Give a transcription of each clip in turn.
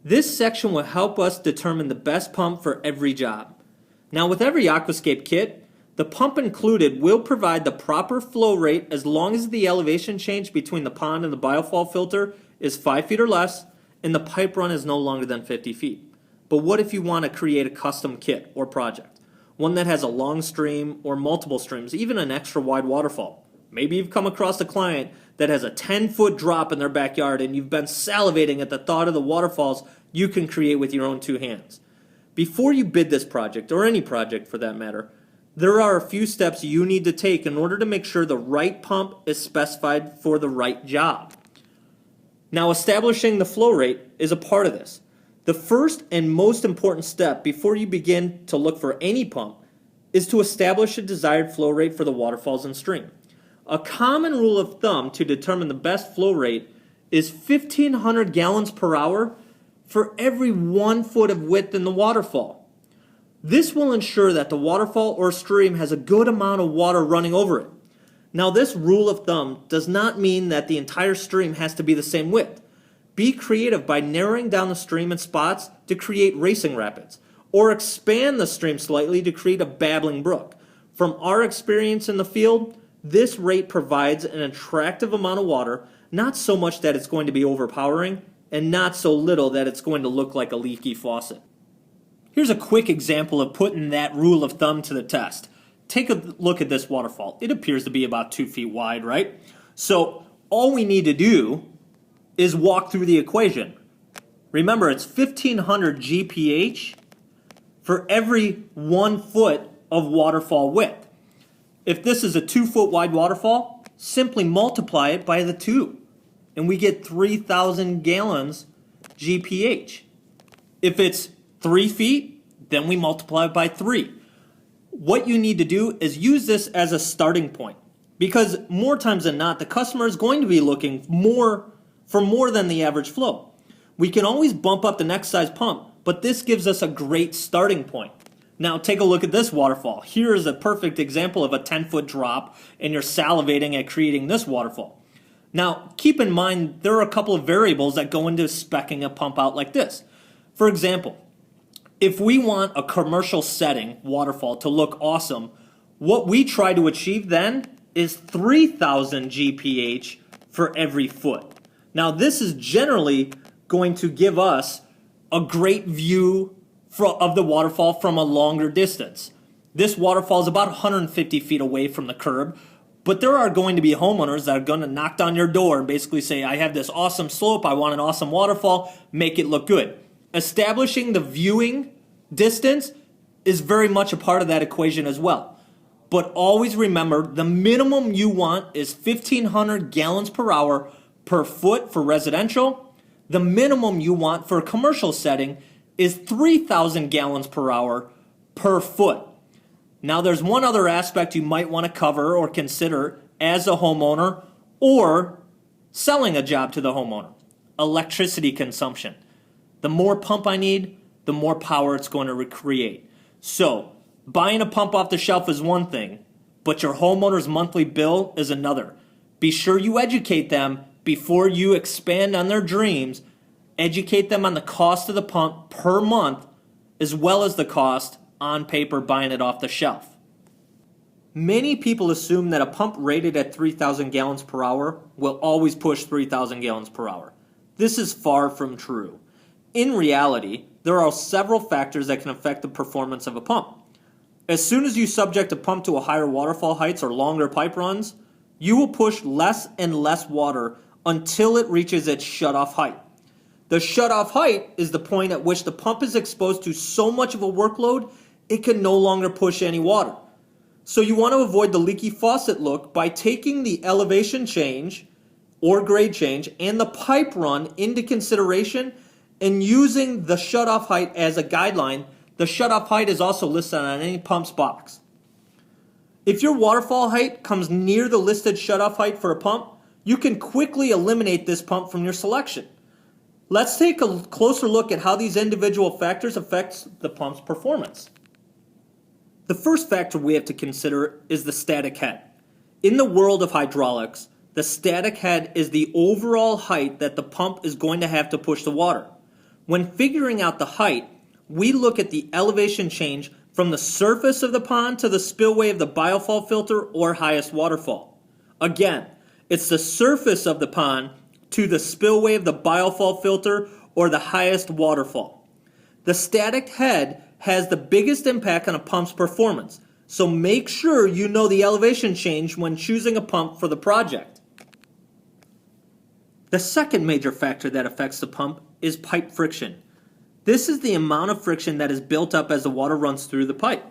This section will help us determine the best pump for every job. Now with every aquascape kit, the pump included will provide the proper flow rate as long as the elevation change between the pond and the biofall filter is 5 feet or less and the pipe run is no longer than 50 feet. But what if you want to create a custom kit or project? One that has a long stream or multiple streams, even an extra wide waterfall. Maybe you've come across a client that has a 10-foot drop in their backyard and you've been salivating at the thought of the waterfalls you can create with your own two hands. Before you bid this project, or any project for that matter, there are a few steps you need to take in order to make sure the right pump is specified for the right job. Now, establishing the flow rate is a part of this. The first and most important step before you begin to look for any pump is to establish a desired flow rate for the waterfalls and stream. A common rule of thumb to determine the best flow rate is 1,500 gallons per hour for every 1 foot of width in the waterfall. This will ensure that the waterfall or stream has a good amount of water running over it. Now, this rule of thumb does not mean that the entire stream has to be the same width. Be creative by narrowing down the stream in spots to create racing rapids, or expand the stream slightly to create a babbling brook. From our experience in the field, this rate provides an attractive amount of water, not so much that it's going to be overpowering, and not so little that it's going to look like a leaky faucet. Here's a quick example of putting that rule of thumb to the test. Take a look at this waterfall. It appears to be about 2 feet wide, right? So all we need to do is walk through the equation. Remember, it's 1,500 GPH for every 1 foot of waterfall width. If this is a 2 foot wide waterfall, simply multiply it by the 2, and we get 3,000 gallons GPH. If it's 3 feet, then we multiply it by 3. What you need to do is use this as a starting point, because more times than not, the customer is going to be looking for more than the average flow. We can always bump up the next size pump, but this gives us a great starting point. Now take a look at this waterfall. Here is a perfect example of a 10-foot drop, and you're salivating at creating this waterfall. Now keep in mind there are a couple of variables that go into speccing a pump out like this. For example, if we want a commercial setting waterfall to look awesome, what we try to achieve then is 3,000 GPH for every foot. Now this is generally going to give us a great view of the waterfall from a longer distance. This waterfall is about 150 feet away from the curb, but there are going to be homeowners that are going to knock down your door and basically say, I have this awesome slope, I want an awesome waterfall, make it look good. Establishing the viewing distance is very much a part of that equation as well. But always remember, the minimum you want is 1,500 gallons per hour per foot for residential. The minimum you want for a commercial setting is 3,000 gallons per hour per foot. Now there's one other aspect you might want to cover or consider as a homeowner or selling a job to the homeowner: electricity consumption. The more pump I need, the more power it's going to create. So buying a pump off the shelf is one thing, but your homeowner's monthly bill is another. Be sure you educate them before you expand on their dreams. Educate them on the cost of the pump per month, as well as the cost on paper buying it off the shelf. Many people assume that a pump rated at 3,000 gallons per hour will always push 3,000 gallons per hour. This is far from true. In reality, there are several factors that can affect the performance of a pump. As soon as you subject a pump to a higher waterfall heights or longer pipe runs, you will push less and less water until it reaches its shutoff height. The shutoff height is the point at which the pump is exposed to so much of a workload it can no longer push any water. So you want to avoid the leaky faucet look by taking the elevation change or grade change and the pipe run into consideration and using the shutoff height as a guideline. The shutoff height is also listed on any pump's box. If your waterfall height comes near the listed shutoff height for a pump, you can quickly eliminate this pump from your selection. Let's take a closer look at how these individual factors affect the pump's performance. The first factor we have to consider is the static head. In the world of hydraulics, the static head is the overall height that the pump is going to have to push the water. When figuring out the height, we look at the elevation change from the surface of the pond to the spillway of the biofall filter or highest waterfall. Again, it's the surface of the pond to the spillway of the biofall filter or the highest waterfall. The static head has the biggest impact on a pump's performance, so make sure you know the elevation change when choosing a pump for the project. The second major factor that affects the pump is pipe friction. This is the amount of friction that is built up as the water runs through the pipe.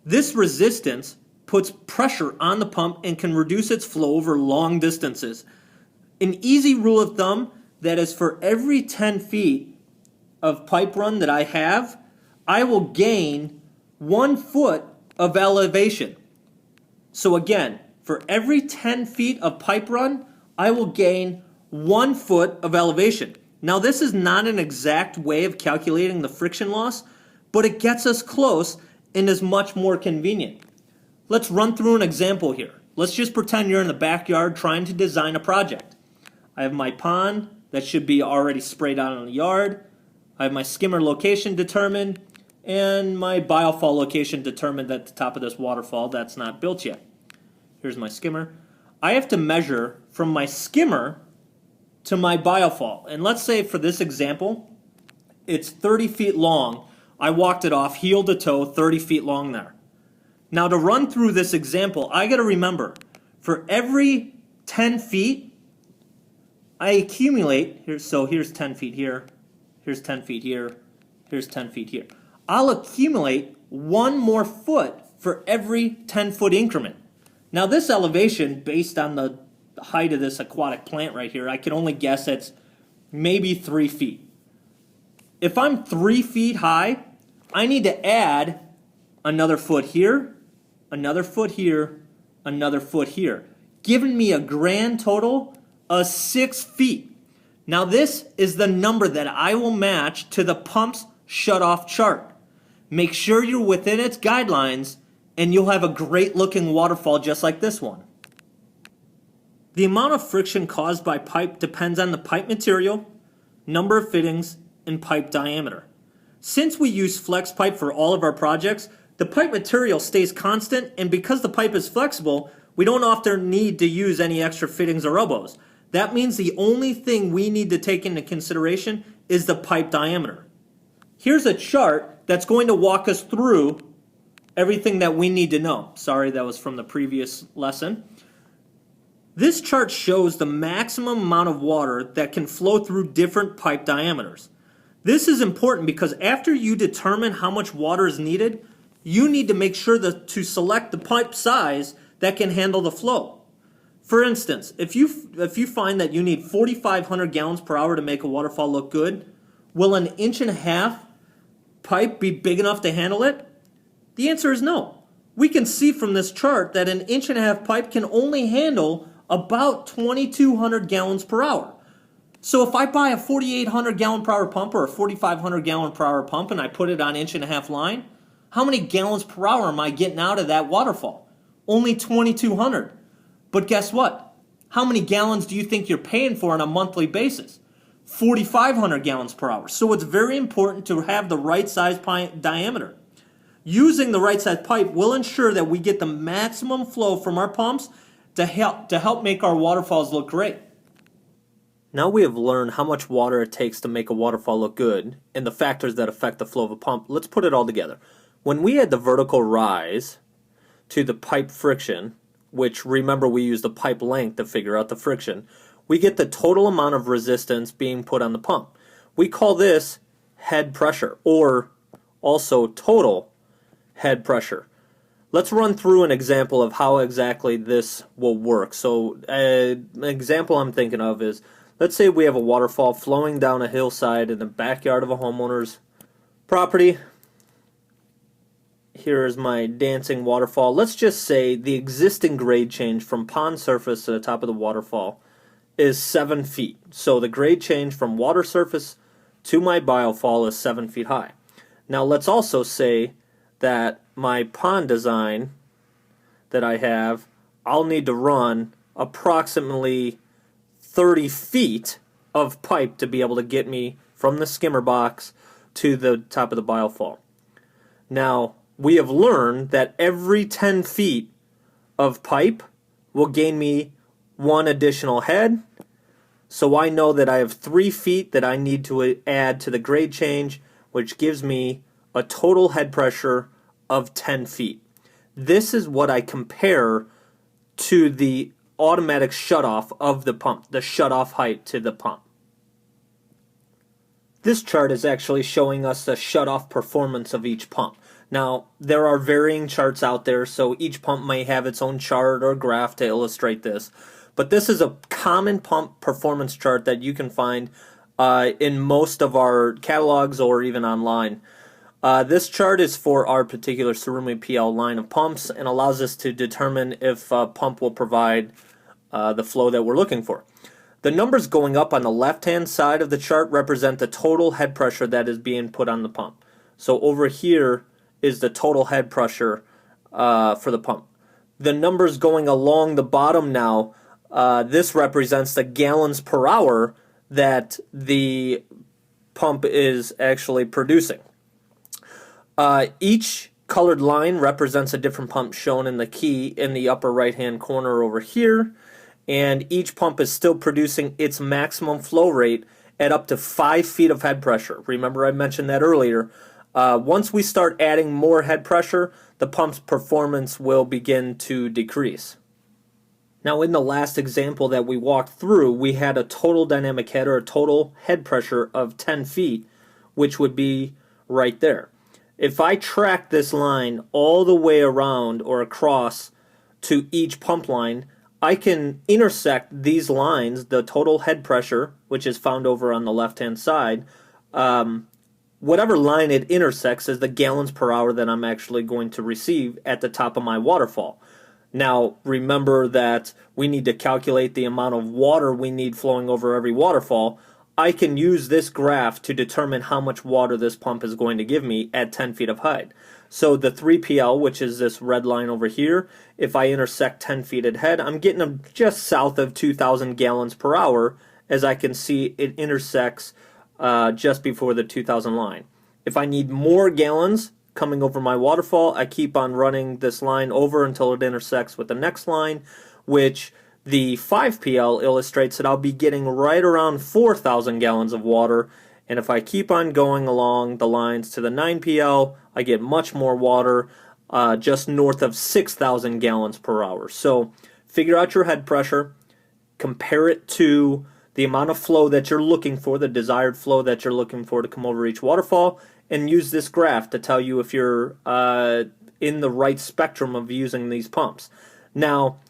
This resistance puts pressure on the pump and can reduce its flow over long distances. An easy rule of thumb that is for every 10 feet of pipe run that I have, I will gain 1 foot of elevation. So again, for every 10 feet of pipe run, I will gain 1 foot of elevation. Now this is not an exact way of calculating the friction loss, but it gets us close and is much more convenient. Let's run through an example here. Let's just pretend you're in the backyard trying to design a project. I have my pond that should be already sprayed out in the yard. I have my skimmer location determined and my biofall location determined at the top of this waterfall that's not built yet. Here's my skimmer. I have to measure from my skimmer to my biofall. And let's say for this example, it's 30 feet long. I walked it off heel to toe, 30 feet long there. Now to run through this example, I got to remember, for every 10 feet, I accumulate, here's 10 feet here, here's 10 feet here, here's 10 feet here. I'll accumulate 1 more foot for every 10-foot increment. Now this elevation, based on the height of this aquatic plant right here, I can only guess it's maybe 3 feet. If I'm 3 feet high, I need to add another foot here, another foot here, another foot here, giving me a grand total of 6 feet. Now this is the number that I will match to the pump's shutoff chart. Make sure you're within its guidelines and you'll have a great looking waterfall just like this one. The amount of friction caused by pipe depends on the pipe material, number of fittings, and pipe diameter. Since we use flex pipe for all of our projects, the pipe material stays constant, and because the pipe is flexible, we don't often need to use any extra fittings or elbows. That means the only thing we need to take into consideration is the pipe diameter. Here's a chart that's going to walk us through everything that we need to know. Sorry, that was from the previous lesson. This chart shows the maximum amount of water that can flow through different pipe diameters. This is important because after you determine how much water is needed, you need to make sure to select the pipe size that can handle the flow. For instance, if you find that you need 4,500 gallons per hour to make a waterfall look good, will an 1.5 inch pipe be big enough to handle it? The answer is no. We can see from this chart that an 1.5 inch pipe can only handle about 2,200 gallons per hour. So if I buy a 4,800 gallon per hour pump or a 4,500 gallon per hour pump and I put it on 1.5 inch line, how many gallons per hour am I getting out of that waterfall? Only 2,200. But guess what? How many gallons do you think you're paying for on a monthly basis? 4,500 gallons per hour. So it's very important to have the right size pipe diameter. Using the right size pipe will ensure that we get the maximum flow from our pumps to help make our waterfalls look great. Now we have learned how much water it takes to make a waterfall look good and the factors that affect the flow of a pump. Let's put it all together. When we add the vertical rise to the pipe friction, which remember we use the pipe length to figure out the friction, we get the total amount of resistance being put on the pump. We call this head pressure, or also total head pressure. Let's run through an example of how exactly this will work. So an example I'm thinking of is, let's say we have a waterfall flowing down a hillside in the backyard of a homeowner's property. Here is my dancing waterfall. Let's just say the existing grade change from pond surface to the top of the waterfall is 7 feet. So the grade change from water surface to my biofall is 7 feet high. Now let's also say that my pond design that I have, I'll need to run approximately 30 feet of pipe to be able to get me from the skimmer box to the top of the biofall. Now, we have learned that every 10 feet of pipe will gain me 1 additional head. So I know that I have 3 feet that I need to add to the grade change, which gives me a total head pressure of 10 feet. This is what I compare to the automatic shutoff of the pump, the shutoff height to the pump. This chart is actually showing us the shutoff performance of each pump. Now, there are varying charts out there, so each pump may have its own chart or graph to illustrate this. But this is a common pump performance chart that you can find in most of our catalogs or even online. This chart is for our particular Tsurumi PL line of pumps and allows us to determine if a pump will provide the flow that we're looking for. The numbers going up on the left-hand side of the chart represent the total head pressure that is being put on the pump. So over here is the total head pressure for the pump. The numbers going along the bottom now, this represents the gallons per hour that the pump is actually producing. Each colored line represents a different pump shown in the key in the upper right-hand corner over here. And each pump is still producing its maximum flow rate at up to 5 feet of head pressure. Remember I mentioned that earlier. Once we start adding more head pressure, the pump's performance will begin to decrease. Now in the last example that we walked through, we had a total dynamic head or a total head pressure of 10 feet, which would be right there. If I track this line all the way around or across to each pump line, I can intersect these lines, the total head pressure, which is found over on the left-hand side. Whatever line it intersects is the gallons per hour that I'm actually going to receive at the top of my waterfall. Now, remember that we need to calculate the amount of water we need flowing over every waterfall. I can use this graph to determine how much water this pump is going to give me at 10 feet of height. So the 3PL, which is this red line over here, if I intersect 10 feet at head, I'm getting them just south of 2,000 gallons per hour. As I can see, it intersects just before the 2,000 line. If I need more gallons coming over my waterfall, I keep on running this line over until it intersects with the next line, which the 5PL illustrates that I'll be getting right around 4,000 gallons of water. And if I keep on going along the lines to the 9PL, I get much more water, just north of 6,000 gallons per hour. So figure out your head pressure, compare it to the amount of flow that you're looking for, the desired flow that you're looking for to come over each waterfall, and use this graph to tell you if you're in the right spectrum of using these pumps. Now,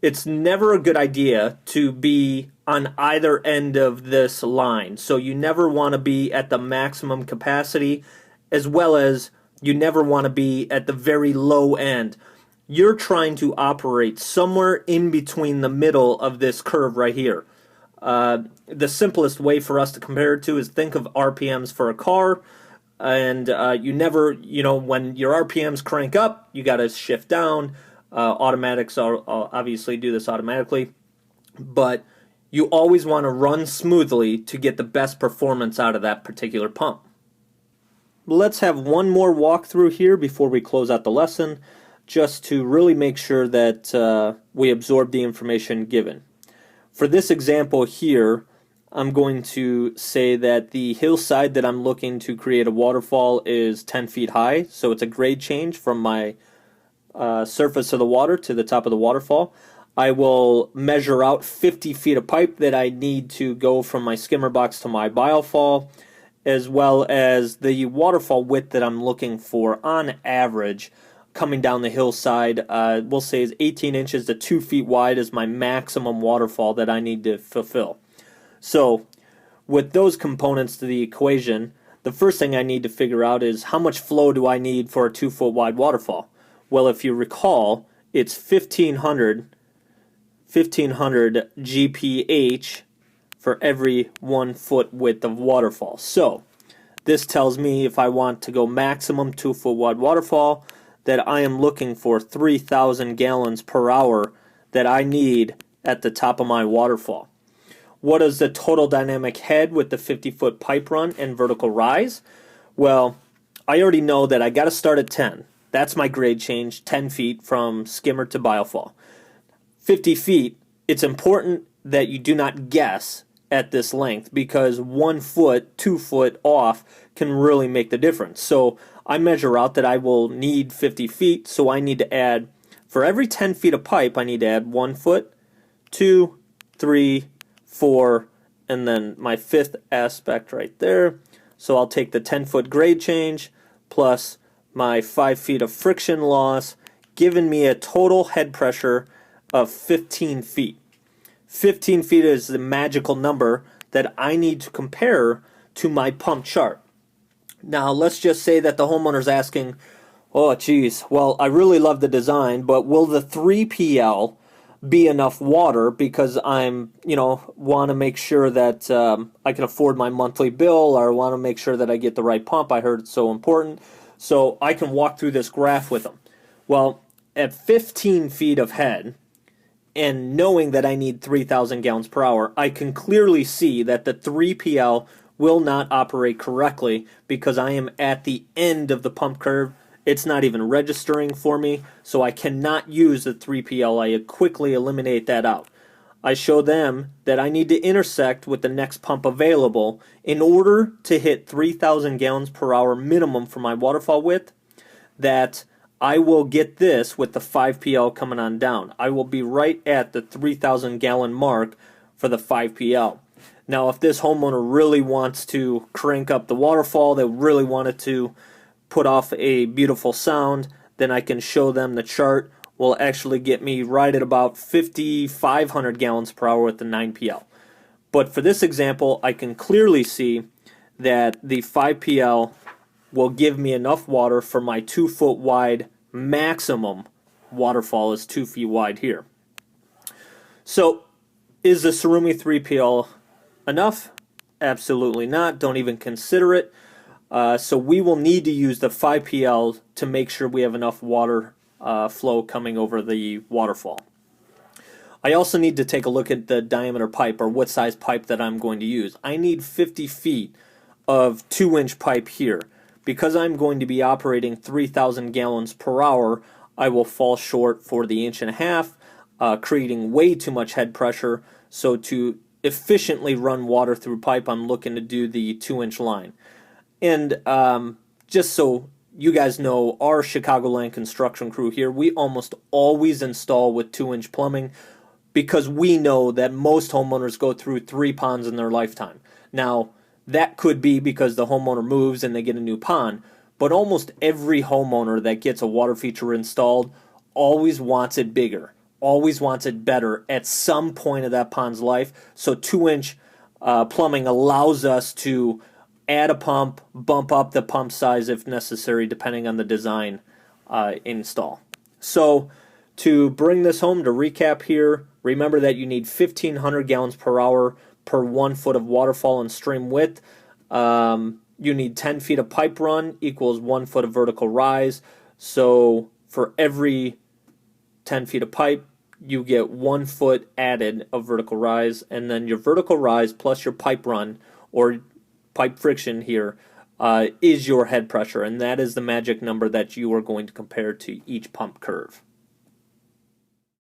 it's never a good idea to be on either end of this line. So you never want to be at the maximum capacity, as well as you never want to be at the very low end. You're trying to operate somewhere in between the middle of this curve right here. The simplest way for us to compare it to is think of RPMs for a car. And you never, when your RPMs crank up, you got to shift down. Automatics obviously do this automatically, but you always want to run smoothly to get the best performance out of that particular pump. Let's have one more walkthrough here before we close out the lesson, just to really make sure that we absorb the information given. For this example here, I'm going to say that the hillside that I'm looking to create a waterfall is 10 feet high, so it's a grade change from my surface of the water to the top of the waterfall. I will measure out 50 feet of pipe that I need to go from my skimmer box to my biofall, as well as the waterfall width that I'm looking for on average coming down the hillside. We'll say is 18 inches to 2 feet wide is my maximum waterfall that I need to fulfill. So with those components to the equation, the first thing I need to figure out is how much flow do I need for a 2-foot wide waterfall? Well, if you recall, it's 1500 GPH for every 1 foot width of waterfall. So this tells me if I want to go maximum 2-foot wide waterfall, that I am looking for 3,000 gallons per hour that I need at the top of my waterfall. what is the total dynamic head with the 50-foot pipe run and vertical rise? Well, I already know that I got to start at 10. That's my grade change, 10 feet from skimmer to biofall. 50 feet, it's important that you do not guess at this length because 1 foot, 2 foot off can really make the difference. So I measure out that I will need 50 feet, so I need to add, for every 10 feet of pipe, I need to add 1 foot, 2, 3, 4, and then my 5th aspect right there. So I'll take the 10-foot grade change plus my 5 feet of friction loss, giving me a total head pressure of 15 feet. 15 feet is the magical number that I need to compare to my pump chart. Now, let's just say that the homeowner's asking, oh, geez, well, I really love the design, but will the 3PL be enough water because I'm, want to make sure that I can afford my monthly bill, or want to make sure that I get the right pump. I heard it's so important. So I can walk through this graph with them. Well, at 15 feet of head, and knowing that I need 3,000 gallons per hour, I can clearly see that the 3PL will not operate correctly because I am at the end of the pump curve. It's not even registering for me, so I cannot use the 3PL. I quickly eliminate that out. I show them that I need to intersect with the next pump available in order to hit 3,000 gallons per hour minimum for my waterfall width, that I will get this with the 5PL coming on down. I will be right at the 3,000 gallon mark for the 5PL. Now, if this homeowner really wants to crank up the waterfall, they really want it to put off a beautiful sound, then I can show them the chart will actually get me right at about 5,500 gallons per hour with the 9PL. But for this example, I can clearly see that the 5PL will give me enough water for my 2 foot wide maximum waterfall is 2 feet wide here. So is the Surumi 3PL enough? Absolutely not. Don't even consider it. So we will need to use the 5PL to make sure we have enough water flow coming over the waterfall. I also need to take a look at the diameter pipe, or what size pipe that I'm going to use. I need 50 feet of 2-inch pipe here. Because I'm going to be operating 3,000 gallons per hour, I will fall short for the 1.5 inch, creating way too much head pressure. So to efficiently run water through pipe, I'm looking to do the 2-inch line. And just so you guys know, our Chicagoland construction crew here, we almost always install with 2-inch plumbing because we know that most homeowners go through 3 ponds in their lifetime. Now, that could be because the homeowner moves and they get a new pond, but almost every homeowner that gets a water feature installed always wants it bigger, always wants it better at some point of that pond's life. So 2-inch plumbing allows us to add a pump, bump up the pump size if necessary, depending on the design install. So to bring this home, to recap here, remember that you need 1,500 gallons per hour per 1 foot of waterfall and stream width. You need 10 feet of pipe run equals 1 foot of vertical rise. So for every 10 feet of pipe, you get 1 foot added of vertical rise, and then your vertical rise plus your pipe run, or pipe friction here, is your head pressure, and that is the magic number that you are going to compare to each pump curve.